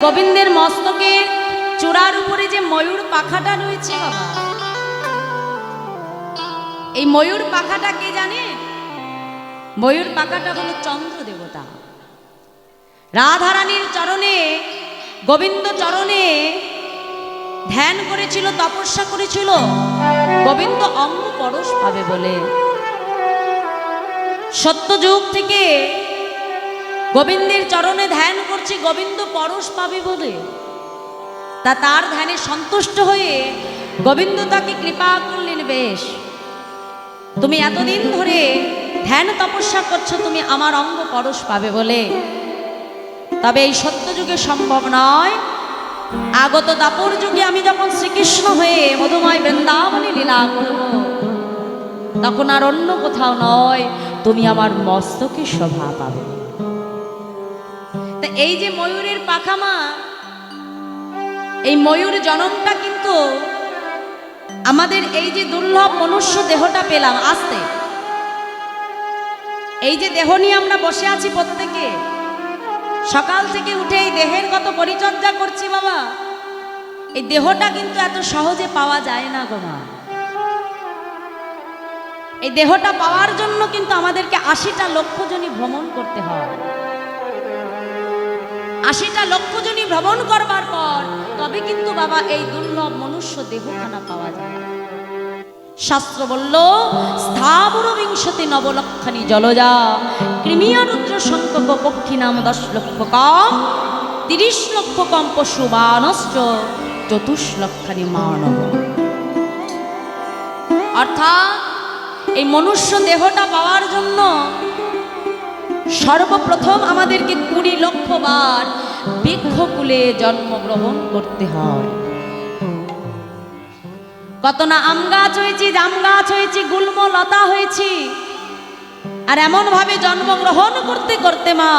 গোবিন্দের মস্তকের চূড়ার উপরে যে ময়ূর পাখাটা রয়েছে বাবা, এই ময়ূর পাখাটা কে জানে? ময়ূর পাখাটা হলো চন্দ্র দেবতা। রাধারানীর চরণে, গোবিন্দ চরণে ধ্যান করেছিল, তপস্যা করেছিল গোবিন্দ অঙ্গ পরশ পাবে বলে। সত্যযুগ থেকে গোবিন্দের চরণে ধ্যান করছে গোবিন্দ পরশ পাবে বলে। তার ধ্যানে সন্তুষ্ট হয়ে গোবিন্দ তাকে কৃপা করলেন, বেশ তুমি এতদিন ধরে ধ্যান তপস্যা করছো, তুমি আমার অঙ্গ পরশ পাবে বলে। তবে এই সত্যযুগে সম্ভব নয়। আগত দাপর যুগে আমি যখন শ্রীকৃষ্ণ হয়ে মধুময় বৃন্দাবনে লীলা করব, তখন আর অন্য কোথাও নয়, তুমি আমার মস্তকে শোভা পাবে। তা এই যে ময়ূরের পাখা মা, এই ময়ূর জনমটা কিন্তু আমাদের এই যে দুর্লভ মনুষ্য দেহটা পেলাম আসতে, এই যে দেহ নিয়ে আমরা বসে আছি প্রত্যেকে, সকাল থেকে উঠে এই দেহের কত পরিচর্যা করছি বাবা, এই দেহটা কিন্তু এত সহজে পাওয়া যায় না গো মা। এই দেহটা পাওয়ার জন্য কিন্তু আমাদেরকে ৮০টা লক্ষ জনী ভ্রমণ করতে হয়। ৮০টা লক্ষ জনী ভ্রমণ করবার পর তবে কিন্তু বাবা এই দুর্লভ মনুষ্য দেহখানা পাওয়া যায়। শাস্ত্র বলল, স্থাবর বিংশতি নবলক্ষানি জলজা কৃমিয়া রুদ্র শঙ্কক পক্ষী নাম ১০ লক্ষ কম ৩০ লক্ষ কম পশু বানশ্চ ২৪ লক্ষানি মানব। অর্থাৎ এই মনুষ্য দেহটা পাওয়ার জন্য সর্বপ্রথম আমাদেরকে ২০ লক্ষ বার বৃক্ষকুলে জন্মগ্রহণ করতে হয়। কত না আম গাছ হয়েছি, জাম গাছ হয়েছি, গুল্ম লতা হয়েছি, আর এমন ভাবে জন্মগ্রহণ করতে করতে মা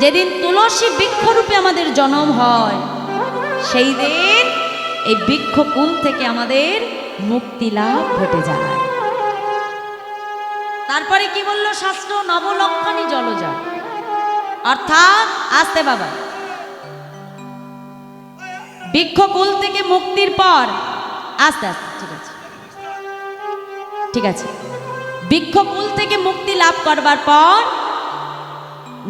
যেদিন তুলসী বৃক্ষরূপে আমাদের জন্ম হয়, সেই দিন এই বৃক্ষকুল থেকে আমাদের মুক্তি লাভ ঘটে যায়। তারপরে কি বললো শাস্ত্র? নবলক্ষানি জলজা, অর্থাৎ আসতে বাবা বৃক্ষকুল থেকে মুক্তির পর আস্তে আস্তে, ঠিক আছে ঠিক আছে, বৃক্ষকুল থেকে মুক্তি লাভ করবার পর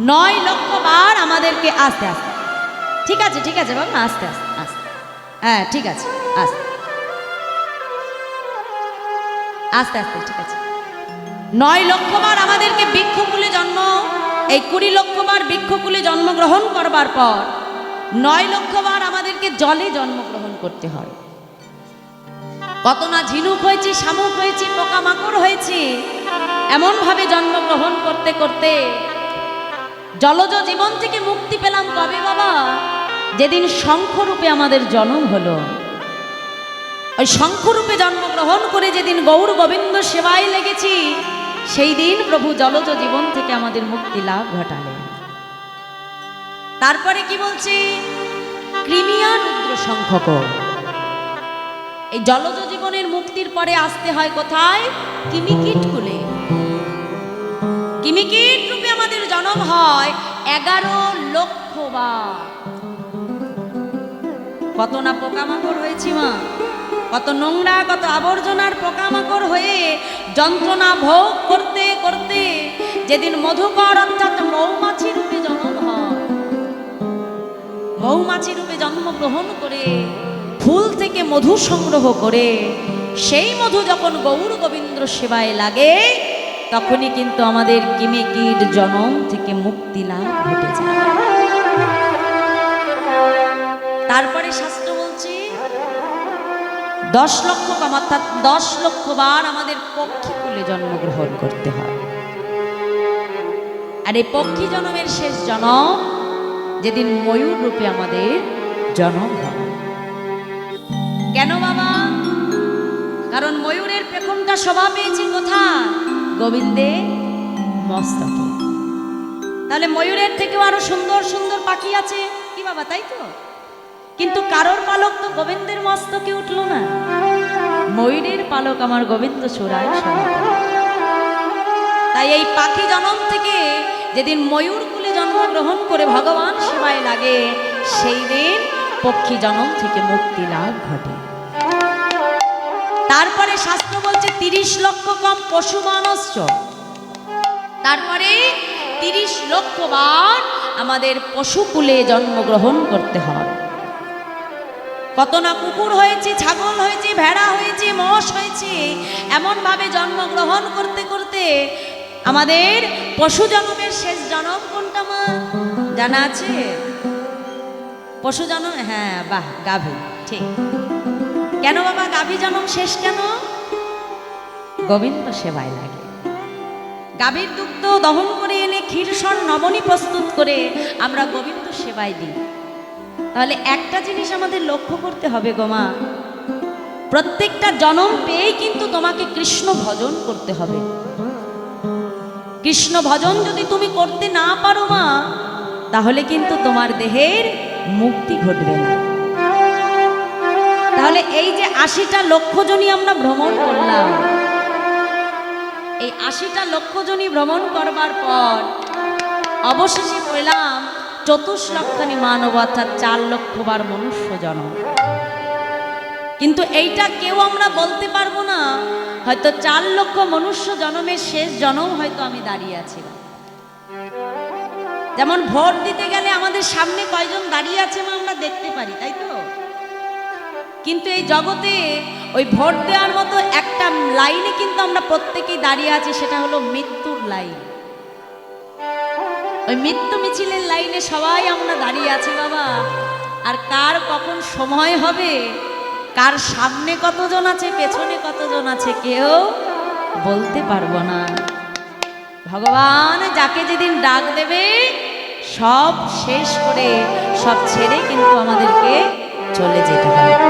৯ লক্ষ বার আমাদেরকে আস্তে আস্তে, ঠিক আছে ঠিক আছে বাবা, আস্তে আস্তে আস্তে, হ্যাঁ ঠিক আছে, আস্তে আস্তে আস্তে, ঠিক আছে। ৯ লক্ষ বার আমাদেরকে বৃক্ষকুলে জন্ম, এই ২০ লক্ষ বার বৃক্ষকুলে জন্মগ্রহণ করবার পর ৯ লক্ষ বার আমাদেরকে জলে জন্মগ্রহণ করতে হয়। কত না ঝিনুক হয়েছি, শামুক হয়েছি, পোকামাকড় হয়েছি, এমন ভাবে জন্মগ্রহণ করতে করতে জলজ জীবন থেকে মুক্তি পেলাম কবে বাবা? যেদিন শঙ্খরূপে আমাদের জন্ম হলো। ওই শঙ্খরূপে জন্মগ্রহণ করে যেদিন গৌর গোবিন্দ সেবায় লেগেছি, সেই দিন প্রভু জলজ জীবন থেকে আমাদের মুক্তি লাভ ঘটালেন। তারপরে কি বলছি? কৃমিয়া রুদ্র শঙ্খক। এই জলজ জীবনের মুক্তির পরে আসতে হয় কোথায়? কিমিকীট কুলে। কিমিকীট রূপে আমাদের জন্ম হয় ১১ লক্ষ বার। কত না পোকামাকড় হয়েছি মা, কত নোংরা, কত আবর্জনার পোকামাকড় হয়ে যন্ত্রণা ভোগ করতে করতে যেদিন মধুকর অর্থাৎ মৌমাছি রূপে জন্ম হয়, মৌমাছি রূপে জন্মগ্রহণ করে ফুল থেকে মধু সংগ্রহ করে সেই মধু যখন গৌর গোবিন্দ সেবায় লাগে, তখনই কিন্তু আমাদের কিমিকীট জনম থেকে মুক্তি লাভ ঘটে যায়। তারপরে শাস্ত্র বলছে ১০ লক্ষ কম অর্থাৎ ১০ লক্ষ বার আমাদের পক্ষীকুলে জন্মগ্রহণ করতে হয়। আর এই পক্ষী জন্মের শেষ জন্ম যেদিন ময়ূর রূপে আমাদের জন্ম হয়। কেন বাবা? কারণ ময়ূরের পেখমটা শোভা পেয়েছে কোথায়? গোবিন্দের মস্তকে। তাহলে ময়ূরের থেকেও আরো সুন্দর সুন্দর পাখি আছে কি বাবা, তাই তো? কিন্তু কারোর পালক তো গোবিন্দের মস্তকে উঠলো না। ময়ূরের পালক আমার গোবিন্দ চূড়ায় শোভা। তাই এই পাখি জনম থেকে যেদিন ময়ূর কুলে জন্মগ্রহণ করে ভগবান সেবায় লাগে, সেই দিন পক্ষী জনম থেকে মুক্তি লাভ ঘটে। তারপরে শাস্ত্র বলছে 30 লক্ষ কম পশু মানস্য, তারপরে 30 লক্ষ বার আমাদের পশুকুলে জন্মগ্রহণ করতে হয়। কত না কুকুর হয়েছে, ছাগল হয়েছে, ভেড়া হয়েছে, মোষ হয়েছে, এমন ভাবে জন্মগ্রহণ করতে করতে আমাদের পশু জন্মের শেষ জন্ম কোনটা মা জানা আছে? পশু জন্ম, হ্যাঁ বাহ, গাভী, ঠিক। কেন বাবা গাভী জন্ম শেষ কেন? গোবিন্দ সেবায় লাগে। গাভীর দুগ্ধ দহন করে এনে ক্ষীরসর নবনী প্রস্তুত করে আমরা গোবিন্দ সেবায় দিই। তাহলে একটা জিনিস আমাদের লক্ষ্য করতে হবে গো মা, প্রত্যেকটা জন্ম পেয়েই কিন্তু তোমাকে কৃষ্ণ ভজন করতে হবে। কৃষ্ণ ভজন যদি তুমি করতে না পারো মা, তাহলে কিন্তু তোমার দেহের মুক্তি ঘটবে না। তাহলে এই যে 80টা লক্ষ জনি আমরা ভ্রমণ করলাম, এই 80টা লক্ষ জনি ভ্রমণ করবার পর অবশেষে পেলাম 24 লক্ষানি মানব, অর্থাৎ 4 লক্ষ বার মনুষ্য জন্ম। কিন্তু এইটা কেউ আমরা বলতে পারবো না, হয়তো 4 লক্ষ মনুষ্য জন্মের শেষ জন্ম হয়তো আমি দাঁড়িয়ে আছি। যেমন ভোট দিতে গেলে আমাদের সামনে কয়জন দাঁড়িয়ে আছে মা আমরা দেখতে পারি, তাই তো? কিন্তু এই জগতে ওই ভোট দেওয়ার মতো একটা লাইনে কিন্তু আমরা প্রত্যেকেই দাঁড়িয়ে আছি, সেটা হলো মৃত্যুর লাইন। ওই মৃত্যু মিছিলের লাইনে সবাই আমরা দাঁড়িয়ে আছি বাবা। আর কার কখন সময় হবে, কার সামনে কতজন আছে, পেছনে কতজন আছে, কেউ বলতে পারবো না। ভগবান যাকে যেদিন ডাক দেবে, সব শেষ করে সব ছেড়ে কিন্তু আমাদেরকে চলে যেতে হবে।